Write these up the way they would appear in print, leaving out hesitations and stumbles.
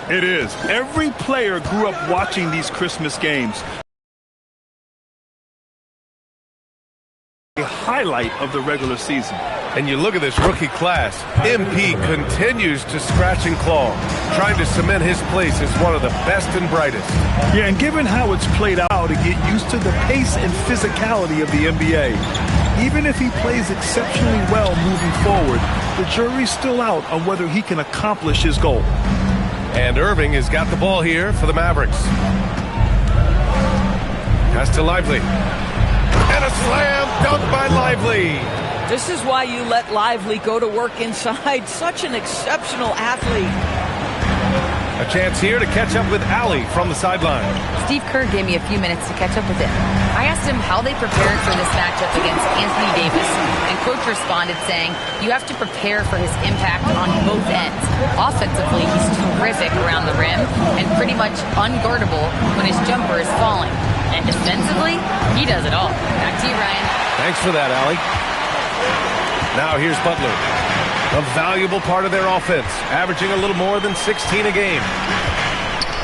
It is. Every player grew up watching these Christmas games. A highlight of the regular season. And you look at this rookie class. MP continues to scratch and claw, trying to cement his place as one of the best and brightest. Yeah, and given how it's played out, to get used to the pace and physicality of the NBA. Even if he plays exceptionally well moving forward, the jury's still out on whether he can accomplish his goal. And Irving has got the ball here for the Mavericks. Pass to Lively. And a slam dunk by Lively. This is why you let Lively go to work inside. Such an exceptional athlete. A chance here to catch up with Allie from the sideline. Steve Kerr gave me a few minutes to catch up with him. I asked him how they prepared for this matchup against Anthony Davis, and Coach responded saying, you have to prepare for his impact on both ends. Offensively, he's terrific around the rim and pretty much unguardable when his jumper is falling. And defensively, he does it all. Back to you, Ryan. Thanks for that, Allie. Now here's Butler. A valuable part of their offense, averaging a little more than 16 a game.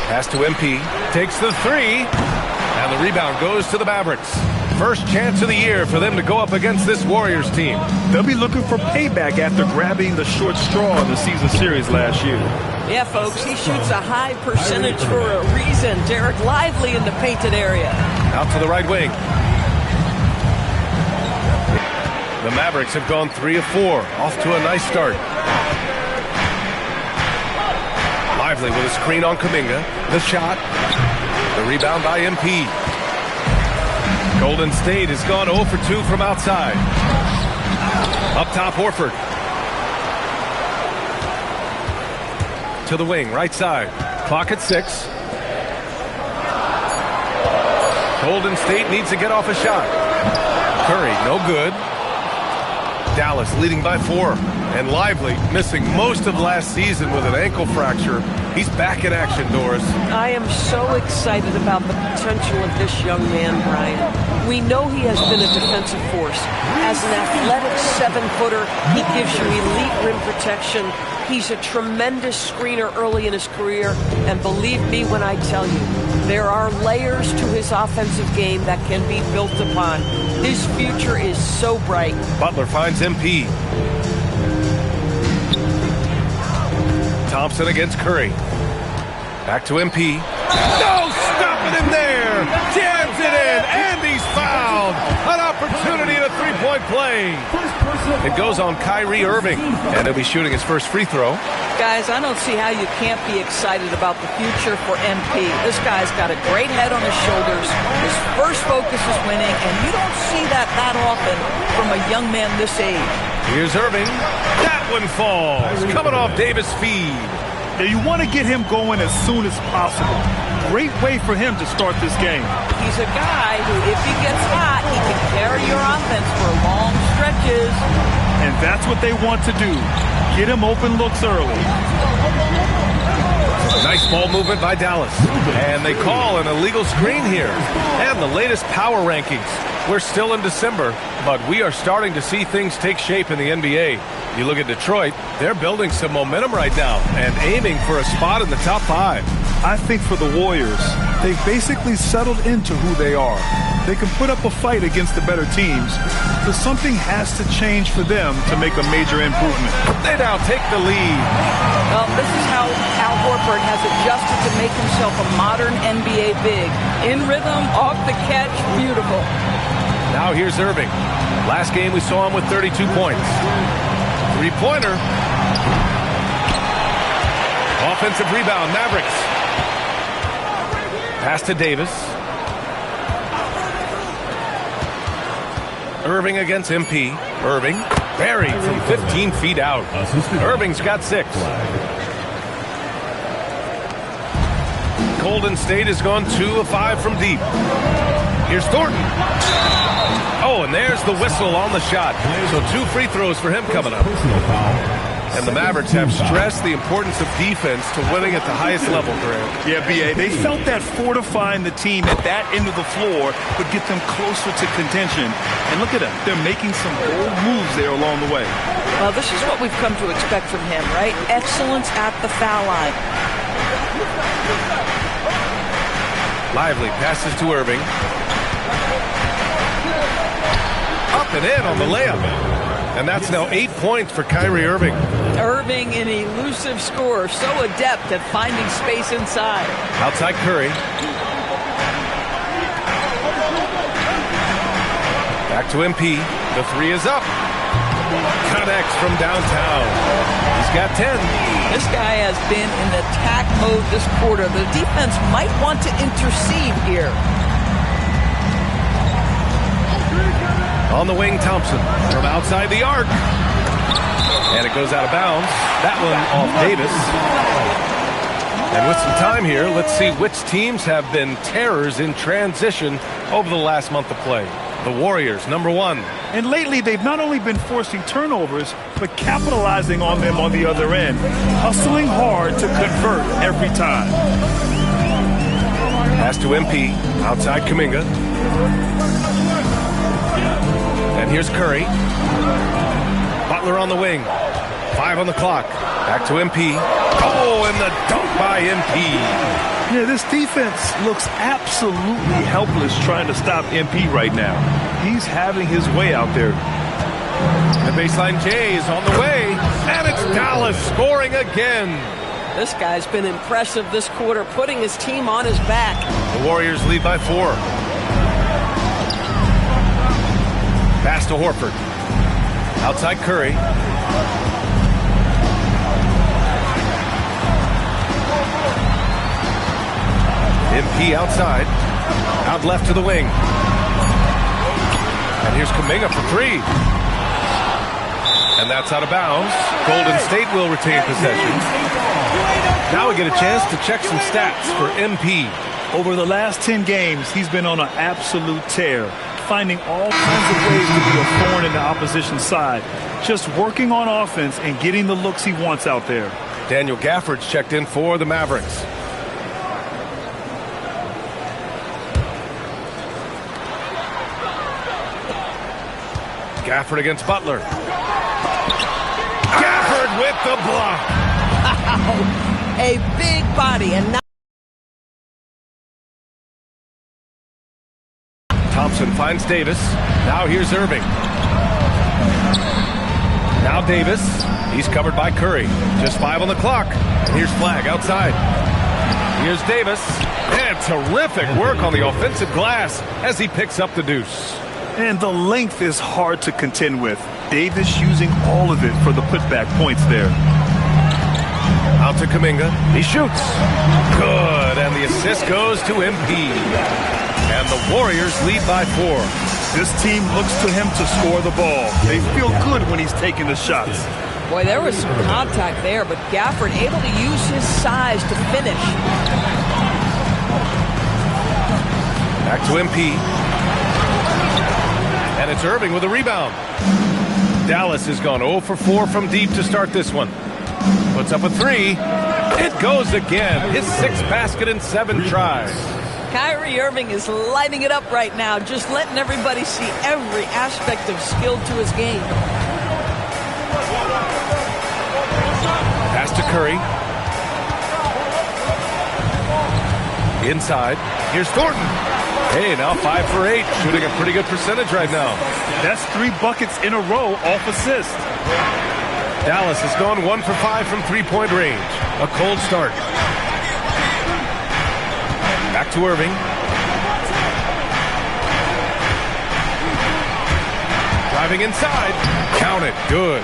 Pass to MP, takes the three, and the rebound goes to the Mavericks. First chance of the year for them to go up against this Warriors team. They'll be looking for payback after grabbing the short straw in the season series last year. Yeah, folks, he shoots a high percentage for a reason. Derek Lively in the painted area. Out to the right wing. The Mavericks have gone 3 of 4, off to a nice start. Lively with a screen on Kuminga. The shot. The rebound by MP. Golden State has gone 0 for 2 from outside. Up top, Horford. To the wing, right side. Clock at 6. Golden State needs to get off a shot. Curry, no good. Dallas leading by 4. And Lively missing most of last season with an ankle fracture. He's back in action, Doris. I am so excited about the potential of this young man, Brian. We know he has been a defensive force. As an athletic 7-footer, he gives you elite rim protection. He's a tremendous screener early in his career. And believe me when I tell you, there are layers to his offensive game that can be built upon. His future is so bright. Butler finds MP. Thompson against Curry. Back to MP. No, stopping him there. Jams it in, and he's fouled. An opportunity at a three-point play. It goes on Kyrie Irving, and he'll be shooting his first free throw. Guys, I don't see how you can't be excited about the future for MP. This guy's got a great head on his shoulders. His first focus is winning, and you don't see that often from a young man this age. Here's Irving. That one falls. Coming off Davis' feed. Now you want to get him going as soon as possible. Great way for him to start this game. He's a guy who, if he gets hot, he can carry your offense for long stretches. And that's what they want to do. Get him open looks early. Nice ball movement by Dallas. And they call an illegal screen here. And the latest power rankings. We're still in December, but we are starting to see things take shape in the NBA. You look at Detroit, they're building some momentum right now and aiming for a spot in the top 5. I think for the Warriors, they've basically settled into who they are. They can put up a fight against the better teams, so something has to change for them to make a major improvement. They now take the lead. Well, this is how Al Horford has adjusted to make himself a modern NBA big. In rhythm, off the catch, beautiful. Now here's Irving. Last game we saw him with 32 points. Three-pointer. Offensive rebound, Mavericks. Pass to Davis. Irving against MP. Irving buried from 15 feet out. Irving's got 6. Golden State has gone 2 of 5 from deep. Here's Thornton. Oh, and there's the whistle on the shot. So 2 free throws for him coming up. And the Mavericks have stressed the importance of defense to winning at the highest level, Graham. Yeah, B.A., they felt that fortifying the team at that end of the floor would get them closer to contention. And look at them. They're making some bold moves there along the way. Well, this is what we've come to expect from him, right? Excellence at the foul line. Lively passes to Irving. Up and in on the layup. And that's now 8 points for Kyrie Irving. Irving, an elusive scorer, so adept at finding space inside. Outside Curry. Back to MP. The three is up. Connects from downtown. He's got 10. This guy has been in attack mode this quarter. The defense might want to intercede here. On the wing, Thompson from outside the arc. And it goes out of bounds. That one off Davis. And with some time here, let's see which teams have been terrors in transition over the last month of play. The Warriors, number one. And lately, they've not only been forcing turnovers, but capitalizing on them on the other end. Hustling hard to convert every time. Pass to MP. Outside Kuminga. And here's Curry. Butler on the wing. 5 on the clock. Back to MP. Oh, and the dunk by MP. Yeah, this defense looks absolutely helpless trying to stop MP right now. He's having his way out there. The baseline J is on the way. And it's Dallas scoring again. This guy's been impressive this quarter, putting his team on his back. The Warriors lead by 4. Pass to Horford. Outside Curry. MP outside. Out left to the wing. And here's Kuminga for 3. And that's out of bounds. Golden State will retain possession. Now we get a chance to check some stats for MP. Over the last 10 games, he's been on an absolute tear, finding all kinds of ways to be a thorn in the opposition side, just working on offense and getting the looks he wants out there. Daniel Gafford's checked in for the Mavericks. Gafford against Butler. Gafford with the block. A big body and now Thompson finds Davis. Now here's Irving. Now Davis. He's covered by Curry. Just 5 on the clock. And here's Flagg outside. Here's Davis. And terrific work on the offensive glass as he picks up the deuce. And the length is hard to contend with. Davis using all of it for the putback points there. Out to Kuminga. He shoots. Good. And the assist goes to MP. And the Warriors lead by 4. This team looks to him to score the ball. They feel good when he's taking the shots. Boy, there was some contact there, but Gafford able to use his size to finish. Back to MP. And it's Irving with a rebound. Dallas has gone 0 for 4 from deep to start this one. Puts up a 3. It goes again. His 6th basket in 7 tries. Kyrie Irving is lighting it up right now, just letting everybody see every aspect of skill to his game. Pass to Curry. Inside. Here's Thornton. Hey, now 5 for 8. Shooting a pretty good percentage right now. That's 3 buckets in a row off assist. Dallas has gone 1 for 5 from 3-point range. A cold start. Back to Irving. Driving inside. Count it. Good.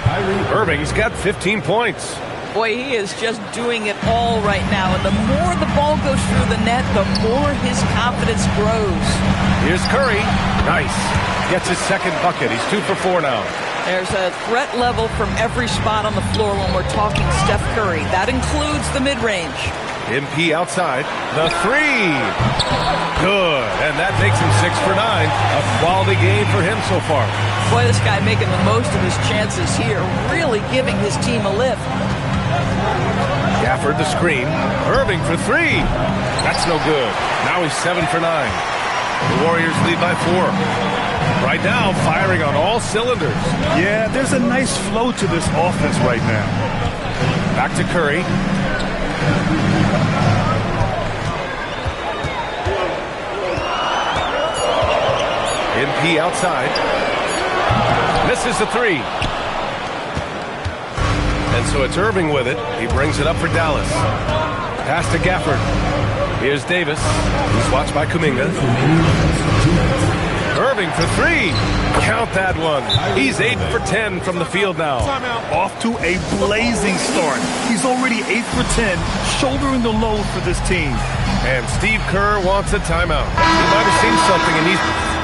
Irving's got 15 points. Boy, he is just doing it all right now. And the more the ball goes through the net, the more his confidence grows. Here's Curry. Nice. Gets his 2nd bucket. He's 2 for 4 now. There's a threat level from every spot on the floor when we're talking Steph Curry. That includes the mid-range. MP outside. The 3. Good. And that makes him 6 for 9. A quality game for him so far. Boy, this guy making the most of his chances here. Really giving his team a lift. Gafford the screen. Irving for 3. That's no good. Now he's 7 for 9. The Warriors lead by 4. Right now, firing on all cylinders. Yeah, there's a nice flow to this offense right now. Back to Curry. MP outside. Misses the three. And so it's Irving with it. He brings it up for Dallas. Pass to Gafford. Here's Davis. He's watched by Kuminga. Irving for three. Count that one. He's 8 for 10 from the field now. Off to a blazing start. He's already 8 for 10, shouldering the load for this team. And Steve Kerr wants a timeout. He might have seen something in these.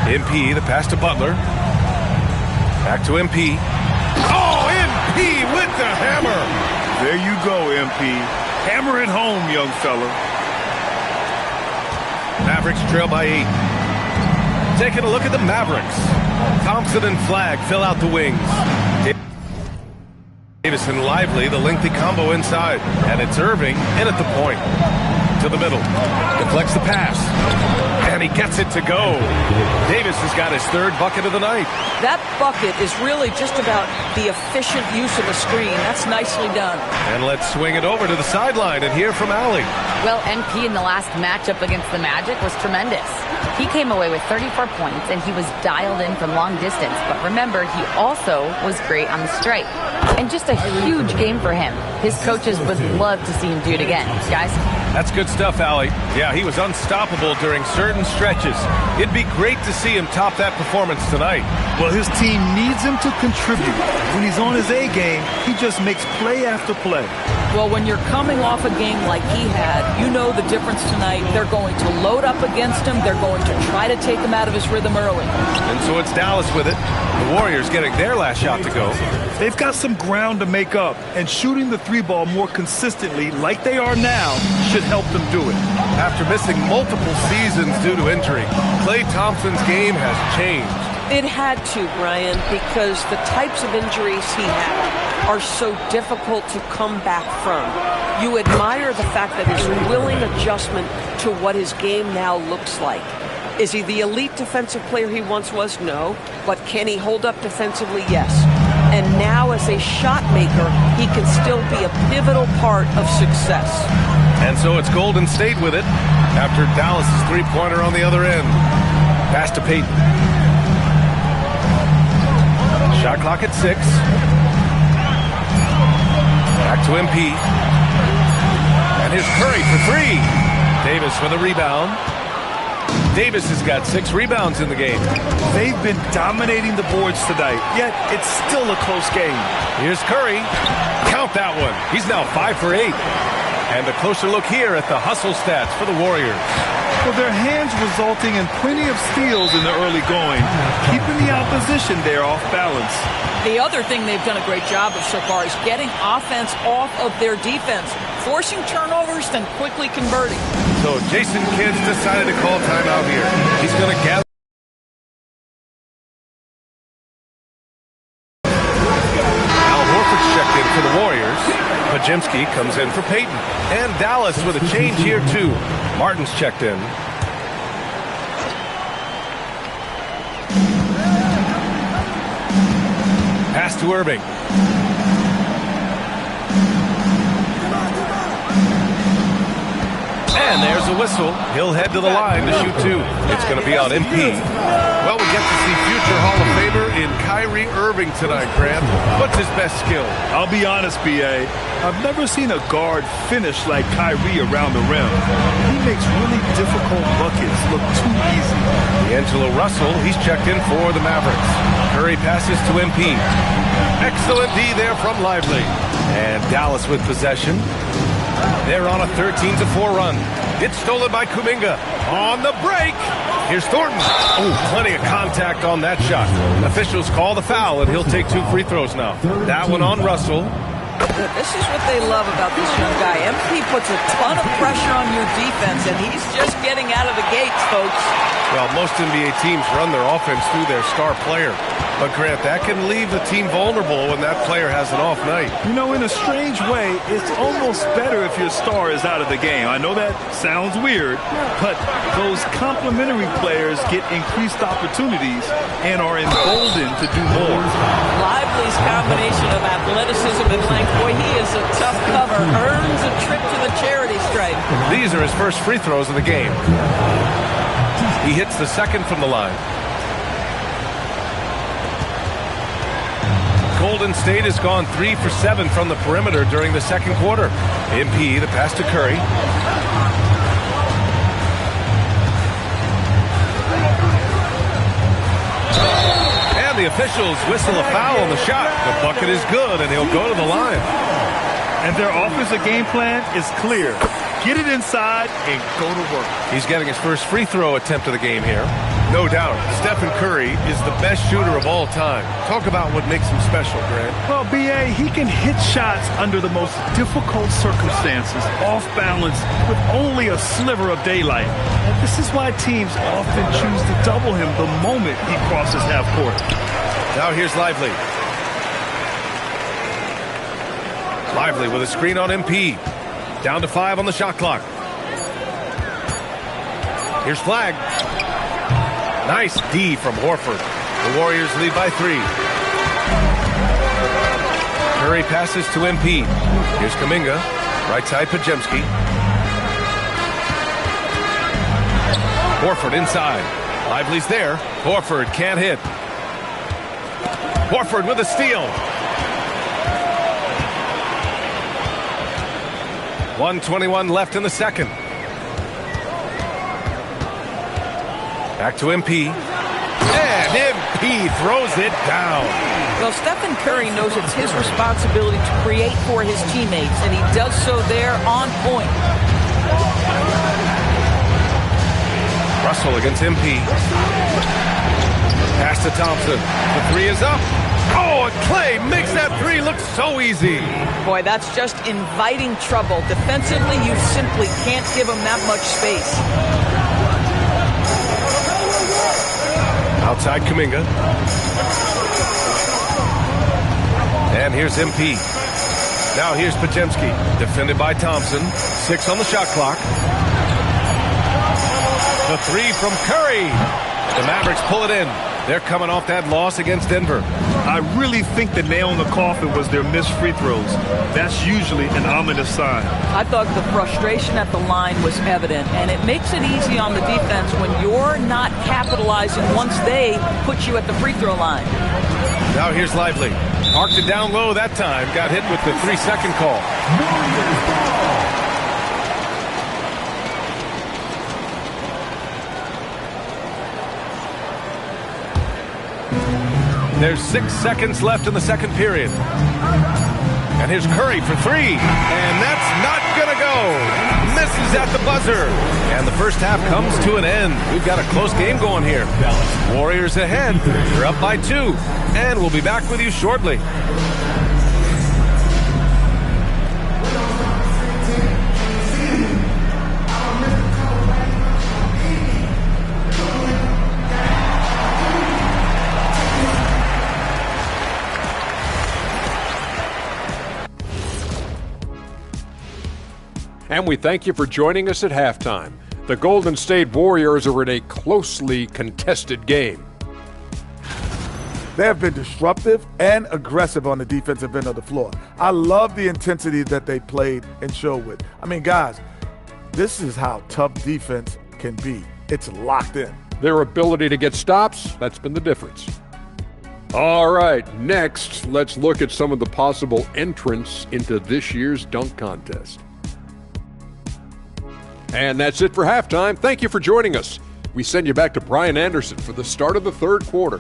MP, the pass to Butler. Back to MP. Oh, MP with the hammer. There you go, MP. Hammer it home, young fella. Mavericks trail by 8. Taking a look at the Mavericks. Thompson and Flagg fill out the wings. Davis and Lively, the lengthy combo inside. And it's Irving in at the point. To the middle. Deflects the pass. And he gets it to go. Davis has got his third bucket of the night. That bucket is really just about the efficient use of a screen. That's nicely done. And let's swing it over to the sideline and hear from Allie. Well, MP in the last matchup against the Magic was tremendous. He came away with 34 points, and he was dialed in from long distance. But remember, he also was great on the stripe. And just a huge game for him. His coaches would love to see him do it again. Guys? That's good stuff, Allie. Yeah, he was unstoppable during certain stretches. It'd be great to see him top that performance tonight. Well, his team needs him to contribute. When he's on his A game, he just makes play after play. Well, when you're coming off a game like he had, you know the difference tonight. They're going to load up against him. They're going to try to take him out of his rhythm early. And so it's Dallas with it. The Warriors getting their last shot to go. They've got some ground to make up, and shooting the three ball more consistently like they are now should help them do it. After missing multiple seasons due to injury, Klay Thompson's game has changed. It had to, Brian, because the types of injuries he had are so difficult to come back from. You admire the fact that his willing adjustment to what his game now looks like. Is he the elite defensive player he once was? No. But can he hold up defensively? Yes. And now as a shot maker, he can still be a pivotal part of success. And so it's Golden State with it after Dallas' three-pointer on the other end. Pass to Payton. Shot clock at 6. Back to MP. And here's Curry for 3. Davis with a rebound. Davis has got 6 rebounds in the game. They've been dominating the boards tonight, yet it's still a close game. Here's Curry. Count that one. He's now 5 for 8. And a closer look here at the hustle stats for the Warriors. Well, their hands resulting in plenty of steals in the early going, keeping the opposition there off balance. The other thing they've done a great job of so far is getting offense off of their defense, forcing turnovers, then quickly converting. So Jason Kidd's decided to call timeout here. He's going to gather. Al Horford's checked in for the Warriors. Pajimski comes in for Payton. And Dallas with a change here, too. Martin's checked in. Pass to Irving. And there's a whistle. He'll head to the line to shoot 2. It's going to be on MP. Well, we get to see future Hall of Famer in Kyrie Irving tonight, Grant. What's his best skill? I'll be honest, B.A. I've never seen a guard finish like Kyrie around the rim. He makes really difficult buckets look too easy. D'Angelo Russell, he's checked in for the Mavericks. Curry passes to MP. Excellent D there from Lively. And Dallas with possession. They're on a 13-4 run. It's stolen by Kuminga. On the break. Here's Thornton. Oh, plenty of contact on that shot. Officials call the foul, and he'll take 2 free throws now. That one on Russell. This is what they love about this young guy. MP puts a ton of pressure on your defense, and he's just getting out of the gates, folks. Well, most NBA teams run their offense through their star player. But Grant, that can leave the team vulnerable when that player has an off night. You know, in a strange way, it's almost better if your star is out of the game. I know that sounds weird, but those complementary players get increased opportunities and are emboldened to do more. Lively's combination of athleticism and length, boy, he is a tough cover. Earns a trip to the charity stripe. These are his first free throws of the game. He hits the second from the line. Golden State has gone 3 for 7 from the perimeter during the second quarter. MP, the pass to Curry. And the officials whistle a foul on the shot. The bucket is good, and he'll go to the line. And their offensive game plan is clear. Get it inside and go to work. He's getting his first free throw attempt of the game here. No doubt, Stephen Curry is the best shooter of all time. Talk about what makes him special, Grant. Well, B.A., he can hit shots under the most difficult circumstances, off balance, with only a sliver of daylight. And this is why teams often choose to double him the moment he crosses half court. Now here's Lively. Lively with a screen on MP. Down to 5 on the shot clock. Here's Flag. Nice D from Horford. The Warriors lead by 3. Curry passes to MP. Here's Kuminga. Right side, Podziemski. Horford inside. Lively's there. Horford can't hit. Horford with a steal. 1:21 left in the second. Back to MP. And MP throws it down. Well, Stephen Curry knows it's his responsibility to create for his teammates, and he does so there on point. Russell against MP. Pass to Thompson. The 3 is up. Oh, and Clay makes that 3 look so easy. Boy, that's just inviting trouble. Defensively, you simply can't give him that much space. Outside Kuminga. And here's MP. Now here's Podziemski. Defended by Thompson. 6 on the shot clock. The 3 from Curry. The Mavericks pull it in. They're coming off that loss against Denver. I really think the nail in the coffin was their missed free throws. That's usually an ominous sign. I thought the frustration at the line was evident, and it makes it easy on the defense when you're not capitalizing once they put you at the free throw line. Now here's Lively. Parked it down low that time. Got hit with the 3-second call. There's 6 seconds left in the second period. And here's Curry for 3. And that's not going to go. Misses at the buzzer. And the first half comes to an end. We've got a close game going here. Warriors ahead. They're up by 2. And we'll be back with you shortly. And we thank you for joining us at halftime. The Golden State Warriors are in a closely contested game. They have been disruptive and aggressive on the defensive end of the floor. I love the intensity that they played and showed with. I mean, guys, this is how tough defense can be. It's locked in. Their ability to get stops, that's been the difference. All right, next, let's look at some of the possible entrants into this year's dunk contest. And that's it for halftime. Thank you for joining us. We send you back to Brian Anderson for the start of the third quarter.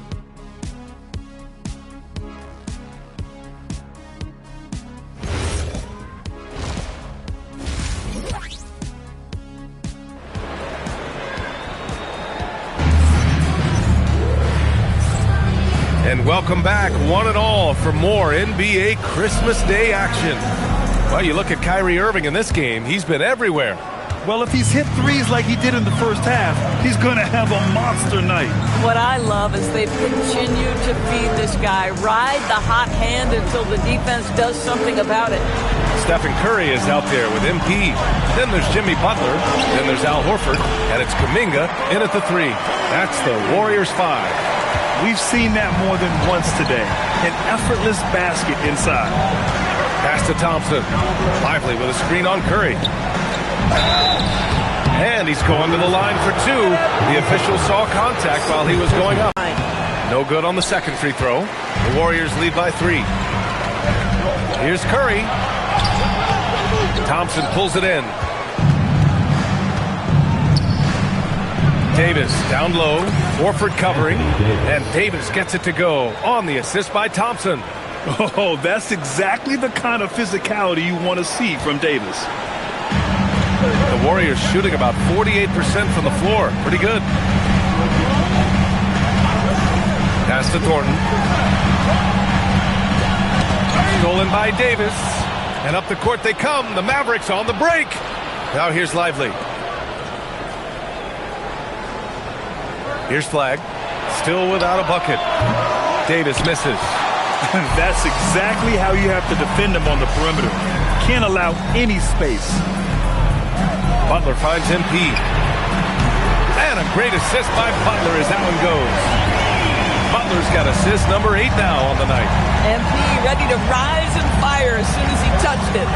And welcome back, one and all, for more NBA Christmas Day action. Well, you look at Kyrie Irving in this game. He's been everywhere. Well, if he's hit threes like he did in the first half, he's going to have a monster night. What I love is they've continued to feed this guy. Ride the hot hand until the defense does something about it. Stephen Curry is out there with MP. Then there's Jimmy Butler. Then there's Al Horford. And it's Kuminga in at the 3. That's the Warriors 5. We've seen that more than once today. An effortless basket inside. Pass to Thompson. Lively with a screen on Curry. And he's going to the line for 2. The official saw contact while he was going up. No good on the second free throw. The Warriors lead by 3. Here's Curry. Thompson pulls it in. Davis down low. Horford covering. And Davis gets it to go on the assist by Thompson. Oh, that's exactly the kind of physicality you want to see from Davis. The Warriors shooting about 48% from the floor. Pretty good. Pass to Thornton. Stolen by Davis. And up the court they come. The Mavericks on the break. Now here's Lively. Here's Flagg. Still without a bucket. Davis misses. That's exactly how you have to defend him on the perimeter. Can't allow any space. Butler finds MP. And a great assist by Butler as that one goes. Butler's got assist number 8 now on the night. MP ready to rise and fire as soon as he touched it.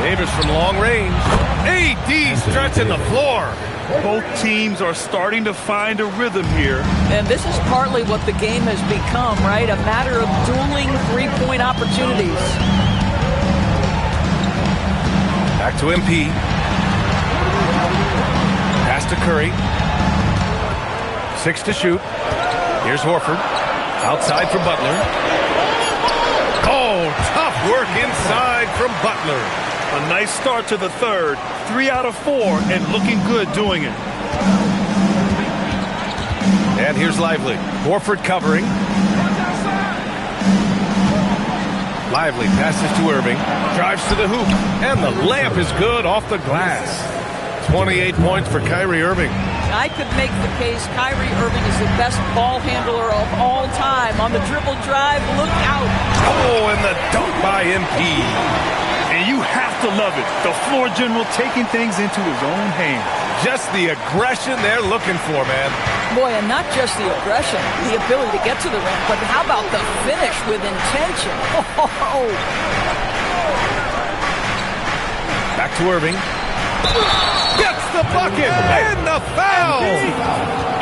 Davis from long range. AD stretching the floor. Both teams are starting to find a rhythm here. And this is partly what the game has become, right? A matter of dueling three-point opportunities. Back to MP. Pass to Curry. 6 to shoot. Here's Horford. Outside for Butler. Oh, tough work inside from Butler. A nice start to the third. 3 out of 4 and looking good doing it. And here's Lively. Horford covering. Lively passes to Irving. Drives to the hoop. And the layup is good off the glass. 28 points for Kyrie Irving. I could make the case Kyrie Irving is the best ball handler of all time. On the dribble drive, look out. Oh, and the dunk by MP. And you have to love it. The floor general taking things into his own hands. Just the aggression they're looking for, man. Boy, and not just the aggression, the ability to get to the rim, but how about the finish with intention? Oh. Back to Irving. Gets the bucket and the foul.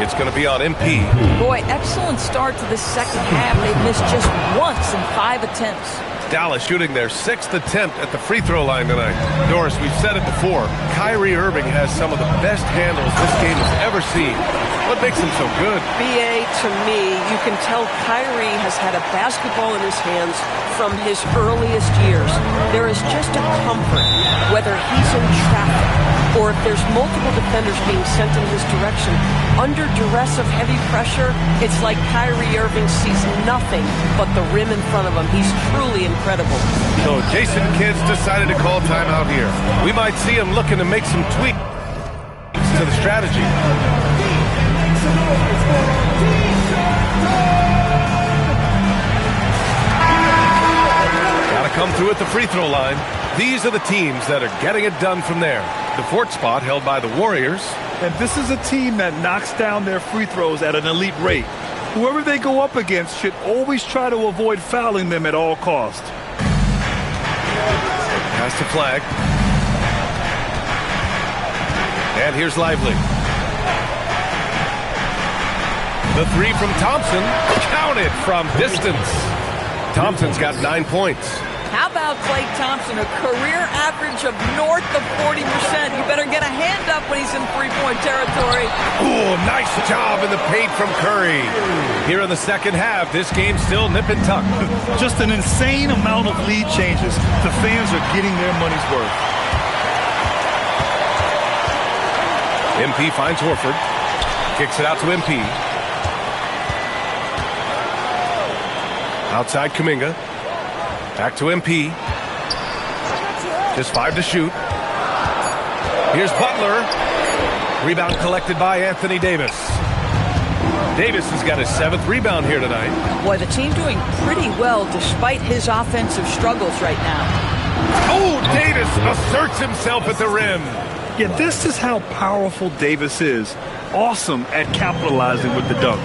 It's going to be on MP. Boy, excellent start to the second half. They've missed just once in 5 attempts. Dallas shooting their 6th attempt at the free throw line tonight. Doris, we've said it before. Kyrie Irving has some of the best handles this game has ever seen. What makes him so good? BA, to me, you can tell Kyrie has had a basketball in his hands from his earliest years. There is just a comfort, whether he's in traffic or if there's multiple defenders being sent in his direction. Under duress of heavy pressure, it's like Kyrie Irving sees nothing but the rim in front of him. He's truly incredible. So Jason Kidd's decided to call timeout here. We might see him looking to make some tweaks to the strategy. Gotta come through at the free throw line. These are the teams that are getting it done from there. The 4th spot held by the Warriors. And this is a team that knocks down their free throws at an elite rate. Whoever they go up against should always try to avoid fouling them at all costs. Pass to Flagg. And here's Lively. The 3 from Thompson. Counted from distance. Thompson's got 9 points. How about Klay Thompson, a career average of north of 40%. You better get a hand up when he's in three-point territory. Ooh, nice job in the paint from Curry. Here in the second half, this game's still nip and tuck. Just an insane amount of lead changes. The fans are getting their money's worth. MP finds Horford. Kicks it out to MP. Outside Kuminga. Back to MP. Just 5 to shoot. Here's Butler. Rebound collected by Anthony Davis. Davis has got his 7th rebound here tonight. Boy, the team doing pretty well despite his offensive struggles right now. Oh, Davis asserts himself at the rim. Yeah, this is how powerful Davis is. Awesome at capitalizing with the dunk.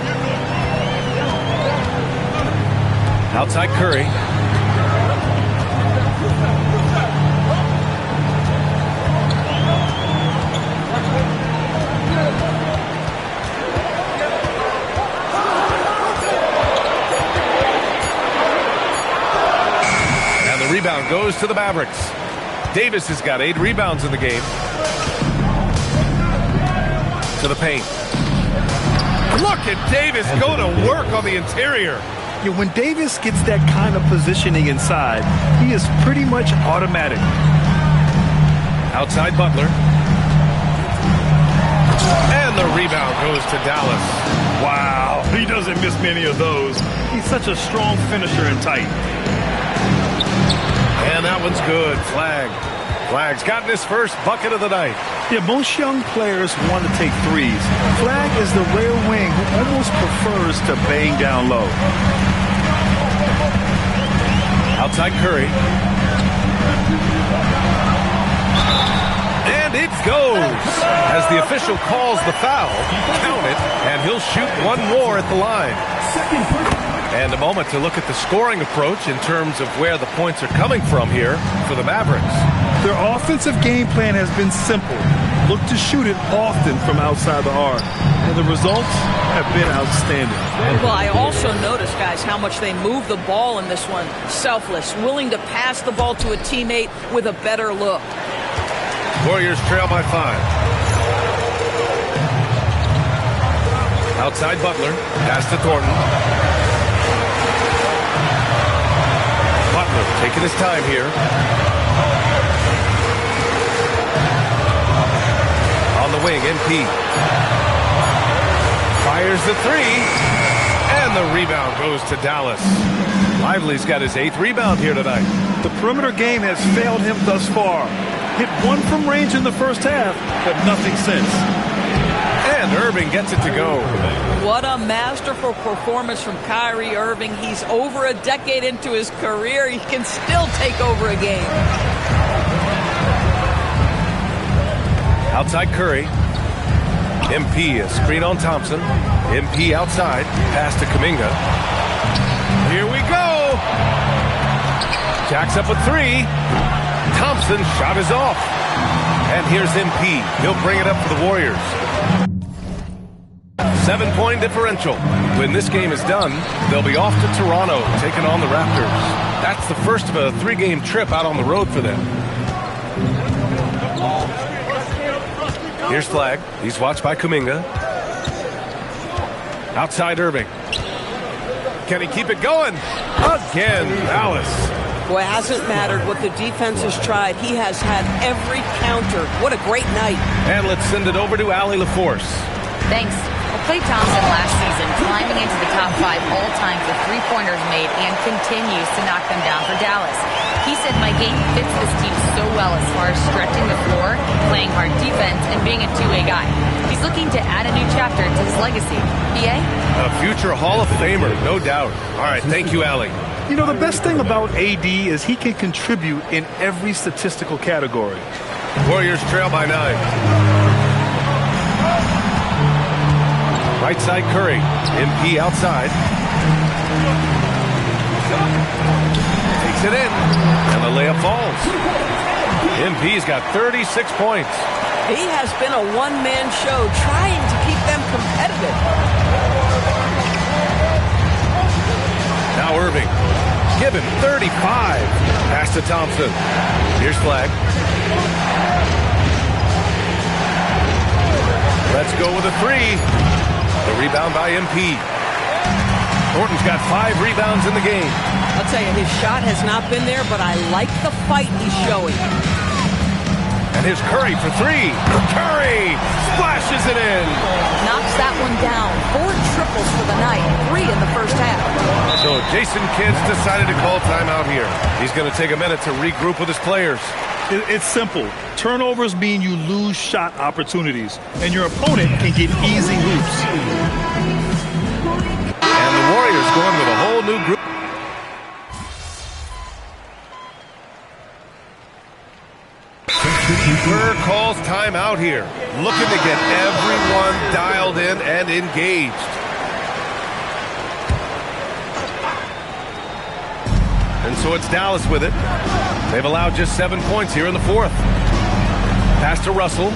Outside Curry. And the rebound goes to the Mavericks. Davis has got 8 rebounds in the game. To the paint. Look at Davis go to work on the interior. Yeah, when Davis gets that kind of positioning inside, he is pretty much automatic. Outside Butler. And the rebound goes to Dallas. Wow, he doesn't miss many of those. He's such a strong finisher and tight. And that one's good. Flag. Flag's gotten his first bucket of the night. Yeah, most young players want to take threes. Flag is the rare wing who almost prefers to bang down low. Outside Curry. And it goes. As the official calls the foul, count it, and he'll shoot one more at the line. And a moment to look at the scoring approach in terms of where the points are coming from here for the Mavericks. Their offensive game plan has been simple. Look to shoot it often from outside the arc. And the results have been outstanding. Well, I also noticed, guys, how much they move the ball in this one. Selfless, willing to pass the ball to a teammate with a better look. Warriors trail by 5. Outside Butler. Pass to Thornton. Butler taking his time here. On the wing, MP. Fires the 3. And the rebound goes to Dallas. Lively's got his 8th rebound here tonight. The perimeter game has failed him thus far. Hit 1 from range in the first half, but nothing since. And Irving gets it to go. What a masterful performance from Kyrie Irving. He's over a decade into his career. He can still take over a game. Outside Curry. MP, a screen on Thompson. MP outside. Pass to Kuminga. Here we go. Jacks up a 3. Thompson's shot is off. And here's MP. He'll bring it up for the Warriors. 7-point differential. When this game is done, they'll be off to Toronto, taking on the Raptors. That's the first of a 3-game trip out on the road for them. Here's Flag. He's watched by Kuminga. Outside Irving. Can he keep it going? Again, Dallas. Boy, it hasn't mattered what the defense has tried. He has had every counter. What a great night. And let's send it over to Allie LaForce. Thanks. Well, Klay Thompson last season climbing into the top 5 all-time for three-pointers made and continues to knock them down for Dallas. He said, my game fits this team so well as far as stretching the floor, playing hard defense, and being a two-way guy. He's looking to add a new chapter to his legacy. BA? A future Hall of Famer, no doubt. All right, thank you, Allie. You know, the best thing about AD is he can contribute in every statistical category. Warriors trail by 9. Right side Curry. MP outside. Takes it in. And the layup falls. MP's got 36 points. He has been a one-man show trying to keep them competitive. Now Irving. Give him 35. Pass to Thompson. Here's Flag. Let's go with a 3. The rebound by MP. Thornton's got 5 rebounds in the game. I'll tell you, his shot has not been there, but I like the fight he's showing. And here's Curry for 3. Curry splashes it in. Knocks knocks that one down. 4 triples for the night, 3 in the first half. So Jason Kidd's decided to call timeout here. He's going to take a minute to regroup with his players. It's simple. Turnovers mean you lose shot opportunities, and your opponent can get easy hoops. And the Warriors going with a whole new group. Kerr calls timeout here, looking to get everyone dialed in and engaged. And so it's Dallas with it. They've allowed just 7 points here in the fourth. Pass to Russell.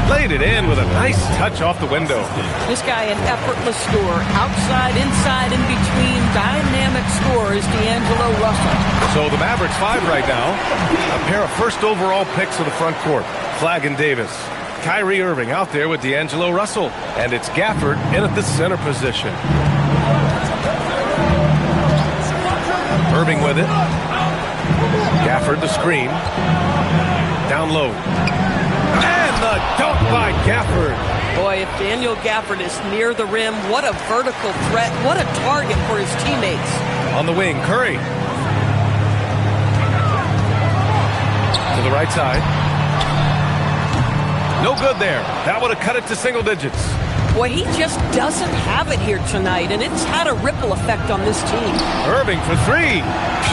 Laid it in with a nice touch off the window. This guy an effortless scorer. Outside, inside, in between. Dynamic scorer is D'Angelo Russell. So the Mavericks 5 right now. A pair of first overall picks of the front court. Flagg and Davis. Kyrie Irving out there with D'Angelo Russell. And it's Gafford in at the center position. Irving with it. Gafford the screen. Down low. And the dunk by Gafford. Boy, if Daniel Gafford is near the rim, what a vertical threat. What a target for his teammates. On the wing, Curry. To the right side. No good there. That would have cut it to single digits. Boy, he just doesn't have it here tonight, and it's had a ripple effect on this team. Irving for 3.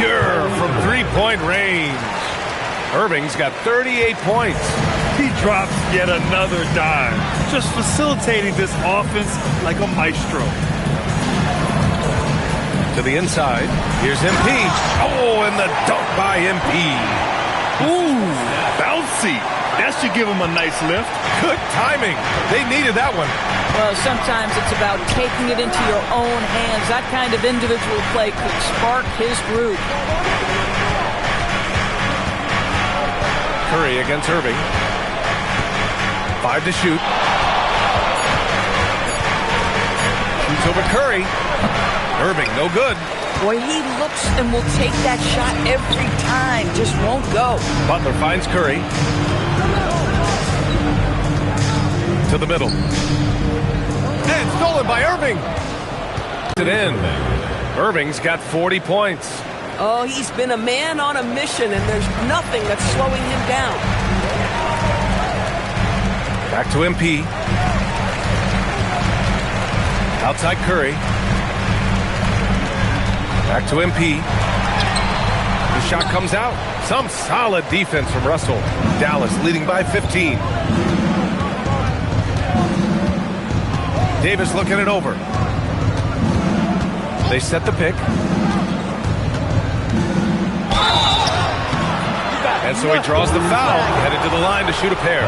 Pure from three-point range. Irving's got 38 points. He drops yet another dime, just facilitating this offense like a maestro. To the inside. Here's MP. Oh, and the dunk by MP. Ooh, bouncy. That should give him a nice lift. Good timing. They needed that one. Well, sometimes it's about taking it into your own hands. That kind of individual play could spark his group. Curry against Irving. 5 to shoot. Shoots over Curry. Irving, no good. Boy, he looks and will take that shot every time. Just won't go. Butler finds Curry. To the middle. And stolen by Irving. It in. Irving's got 40 points. Oh, he's been a man on a mission, and there's nothing that's slowing him down. Back to MP. Outside Curry. Back to MP. The shot comes out. Some solid defense from Russell. Dallas leading by 15. Davis looking it over. They set the pick. And so he draws the foul, headed to the line to shoot a pair.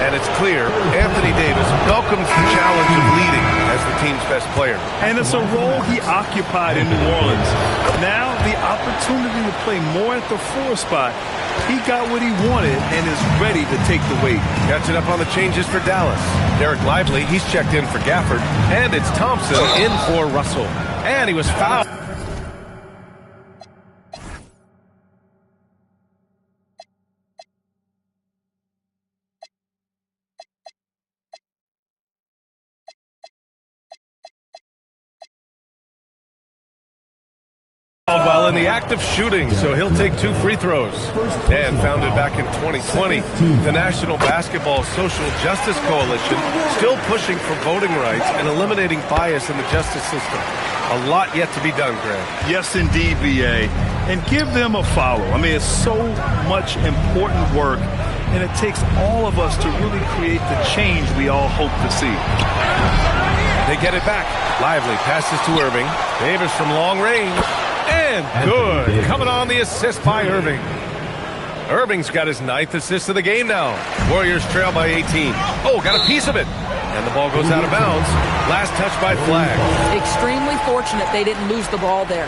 And it's clear, Anthony Davis welcomes the challenge of leading as the team's best player. And it's a role he occupied in New Orleans. Now the opportunity to play more at the 4 spot. He got what he wanted and is ready to take the weight. Catching up on the changes for Dallas. Derek Lively, he's checked in for Gafford. And it's Thompson in for Russell. And he was fouled. While in the act of shooting, so he'll take 2 free throws. And founded back in 2020, the National Basketball Social Justice Coalition still pushing for voting rights and eliminating bias in the justice system. A lot yet to be done, Grant. Yes, indeed, BA. And give them a follow. I mean, it's so much important work, and it takes all of us to really create the change we all hope to see. They get it back. Lively passes to Irving. Davis from long range. And good. Coming on the assist by Irving. Irving's got his 9th assist of the game now. Warriors trail by 18. Oh, got a piece of it. And the ball goes out of bounds. Last touch by Flagg. Extremely fortunate they didn't lose the ball there.